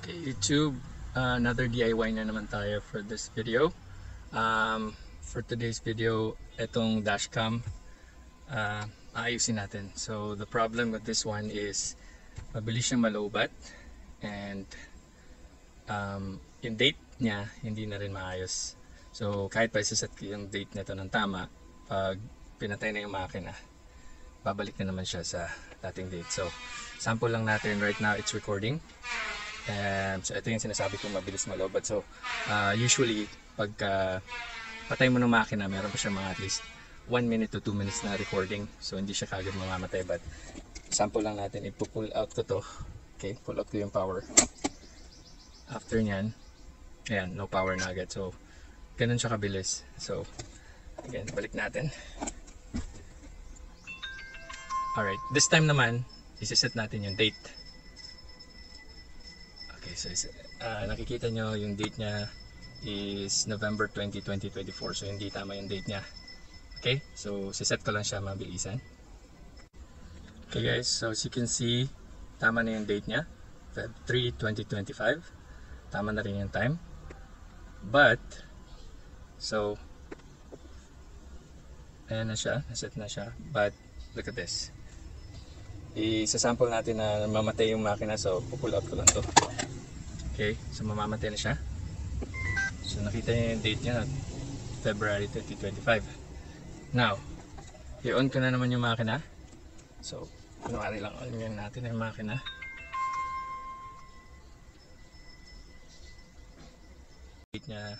Okay, YouTube, another DIY na naman tayo for this video. For today's video, itong dashcam, ayusin natin. So the problem with this one is mabilis siyang malobat and yung date niya hindi na rin maayos. So kahit pa isaset ko yung date nito ng tama, pag pinatay na yung makina, babalik na naman siya sa dating date. So sample lang natin. Right now it's recording. So ito yung sinasabi kong mabilis malobat. So usually pagka patay mo ng makina, meron pa siya mga at least 1 minute to 2 minutes na recording. So hindi siya kagad mamamatay, but sample lang natin. Ipo-pull out ko to. Okay, pull out ko yung power. After nyan, ayan, no power na agad. So ganun siya kabilis. So again, balik natin. Alright, this time naman isiset natin yung date. Okay, so nakikita nyo yung date niya is November 20, 2024. So hindi tama yung date niya. Okay, so siset ko lang siya mabilisan. Okay guys, so as you can see, tama na yung date niya, Feb 3, 2025. Tama na rin yung time. But so ayan na siya, naset na siya. But look at this. Isasample natin na mamatay yung makina, so pull out ko lang to. Okay, so mamamatay na siya. So nakita niyo yung date niya, February 2025. Now, i-on ko na naman yung makina. So, kunwari lang on yun natin yung makina. Date niya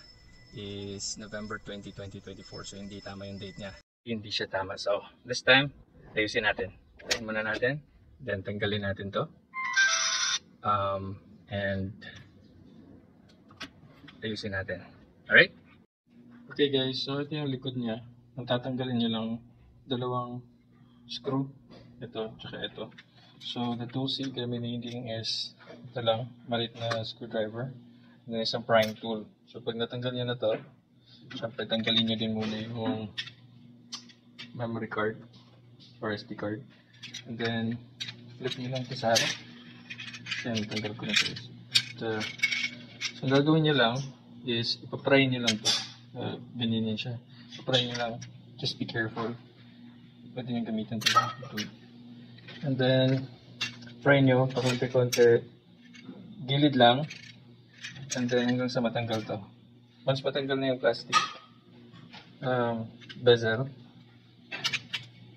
is November 20, 2024. So hindi tama yung date niya. Hindi siya tama. So, this time, ayusin natin. Tayin muna natin. Then tanggalin natin to. And ayusin natin. Alright? Okay guys, so ito yung likod niya. Ang tatanggalin nyo lang dalawang screw. Ito, tsaka ito. So the tools yung gamitin is ito lang, maliit na screwdriver. And then isang prying tool. So pag natanggal nyo na to, syempre tanggalin nyo din muna yung memory card or SD card. And then flip nyo lang ito sa harap. Then tanggal ko na ito. So ang gagawin nyo lang is ipapry nyo lang ito. Ganyan siya. Ipapry nyo lang. Just be careful. Pwede nyo gamitin ito. And then pry nyo pakunti-kunti. Gilid lang. And then hanggang sa matanggal to. Once matanggal na yung plastic bezel,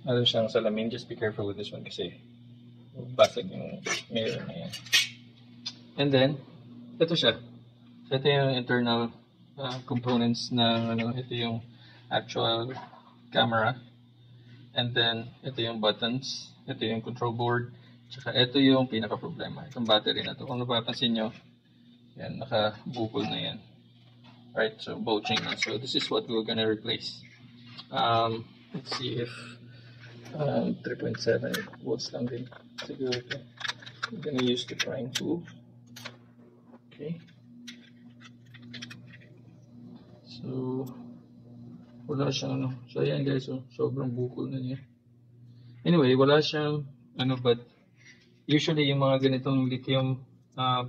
meron siyang salamin. Just be careful with this one kasi basag yung mirror na yan. And then ito siya. So ito yung internal components ng ito yung actual camera. And then ito yung buttons, ito yung control board, tsaka ito yung pinaka problema, itong battery na to. Kung napapansin nyo, yan, nakabukol na yan. Right, so bulging na. So this is what we're gonna replace. Let's see if 3.7 volts lang din siguro ito. We're gonna use the prying tool. Okay. So wala siyang so ayan guys, so sobrang bukol na niya. Anyway, wala siyang but usually yung mga ganitong lithium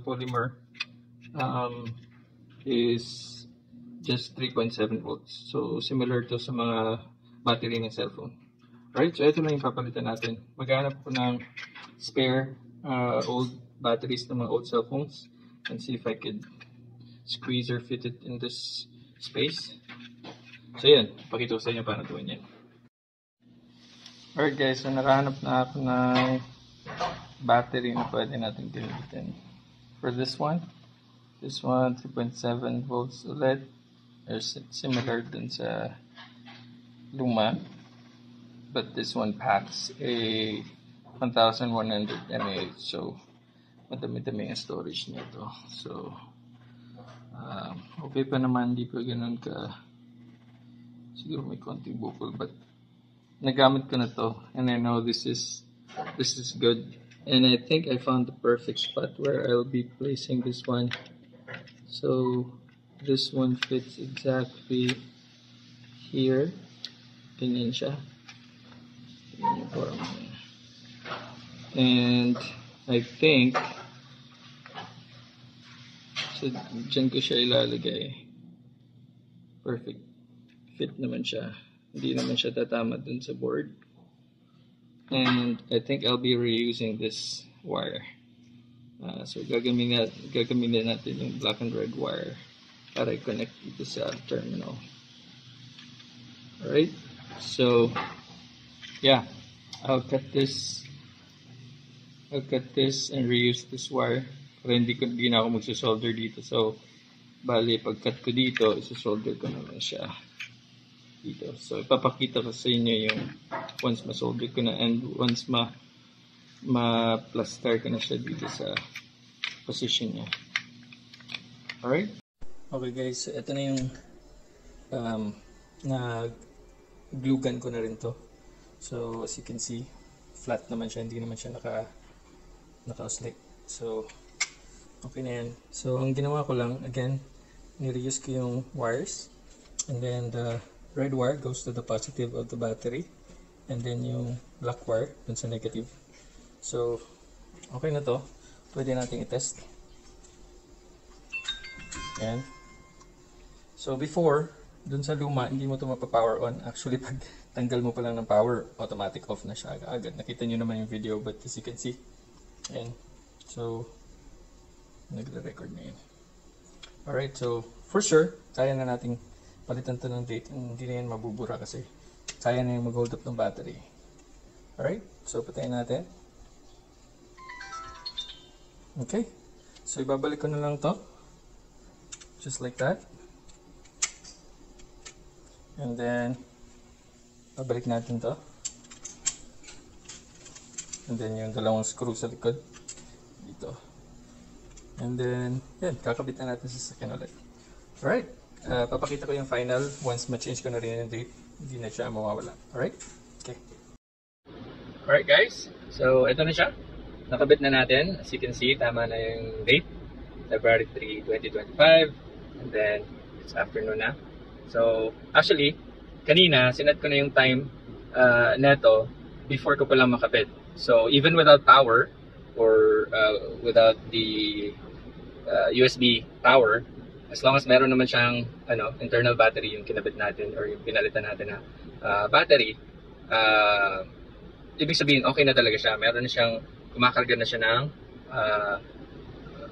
polymer is just 3.7 volts. So similar to sa mga battery ng cellphone. Right, so ito lang yung papalitan natin. Maghanap ko ng spare old batteries ng mga old cellphones and see if I could squeeze or fit it in this space. So yan, pakita ko sa inyo paano gawin yan. Alright guys, so nakahanap na ako ng battery na pwede natin gamitin. For this one 3.7 volts ulit. There's similar dun sa luma, but this one packs a 1100 mAh, so madami-dami yung storage nito. So okay pa naman, di pa ganun ka, siguro may konting bukol, but nagamit ko na to and I know this is good, and I think I found the perfect spot where I'll be placing this one. So this one fits exactly here. Ganyan siya. And I think So, dyan ko siya ilalagay. Perfect. Fit naman siya. Hindi naman siya tatama dun sa board. And I think I'll be reusing this wire. So, gagamitin natin yung black and red wire para i-connect dito sa terminal. Alright? So, yeah. I'll cut this and reuse this wire. Pero hindi na ako magsusolder dito. So, bali, pag-cut ko dito, isusolder ko naman siya dito. So, ipapakita ko sa inyo yung once ma-solder ko na and once ma-plaster ko na siya dito sa position niya. Alright? Okay guys, so ito na yung na-glue gun ko na rin to. So, as you can see, flat naman siya. Hindi naman siya naka-oslik. So, okay na yan. So, ang ginawa ko lang, again, nireuse ko yung wires. And then, the red wire goes to the positive of the battery. And then, yung black wire dun sa negative. So, okay na to. Pwede natin i-test. Ayan. So, before, dun sa luma, hindi mo ito mapapower on. Actually, pag tanggal mo pa lang ng power, automatic off na siya agad. Nakita nyo naman yung video, but as you can see, ayan. So, nagre-record na yun. Alright, so for sure, kaya na nating palitan to ng date. Hindi na yan mabubura kasi kaya na yung mag-hold up ng battery. Alright, so patayin natin. Okay, so ibabalik ko na lang to. Just like that. And then, babalik natin to. And then yung dalawang screw sa likod. Dito. And then, yan, kakabit na natin sa sakyan ulit. Alright, papakita ko yung final once ma-change ko na rin yung date. Hindi na siya mawawala. Alright? Okay. Alright guys, so ito na siya. Nakabit na natin. As you can see, tama na yung date. February 3, 2025. And then, it's afternoon na. So, actually, kanina, sinet ko na yung time neto before ko pala makabit. So, even without power, or without the USB power, as long as meron naman siyang internal battery yung kinabit natin or yung pinalitan natin na battery, ibig sabihin okay na talaga siya. Meron na siyang, kumakarga na siya ng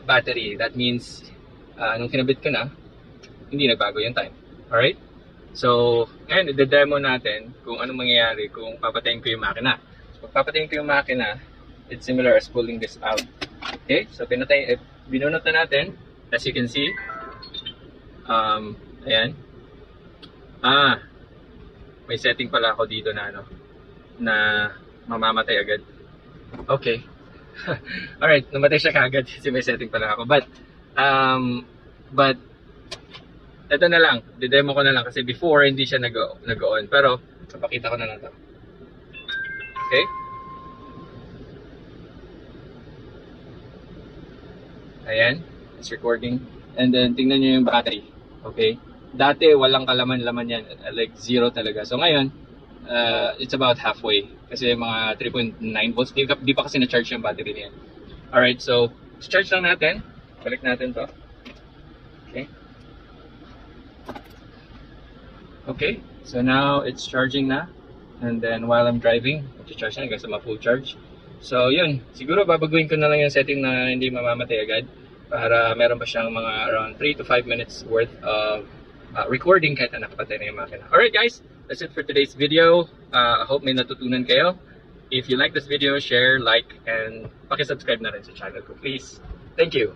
battery. That means nung kinabit ko na, hindi nagbago yung time. Alright? So, ngayon, i-demo natin kung anong mangyayari kung papatayin ko yung makina. So, pag papatayin ko yung makina, it's similar as pulling this out. Okay, so binunot na natin. As you can see, ayan. May setting pala ako dito na na mamamatay agad. Okay. Alright, namatay siya kaagad kasi may setting pala ako. But ito na lang, didemo ko na lang kasi before hindi siya nag-on. Pero, papakita ko na lang ito. Okay? Ayan, it's recording. And then, tingnan nyo yung battery. Okay? Dati, walang kalaman-laman yan. Like, zero talaga. So, ngayon, it's about halfway. Kasi mga 3.9 volts. Di pa kasi na-charge yung battery niyan. Alright, so, charge lang natin. Balik natin to. Okay? Okay, so now it's charging na. And then, while I'm driving, charge na hanggang sa ma-full charge. So, yun. Siguro, babaguhin ko na lang yung setting na hindi mamamatay agad. Para meron pa siyang mga around 3 to 5 minutes worth of recording kahit na nakapatay na yung makina. Alright guys, that's it for today's video. I hope may natutunan kayo. If you like this video, share, like, and pakisubscribe na rin sa channel ko, please. Thank you.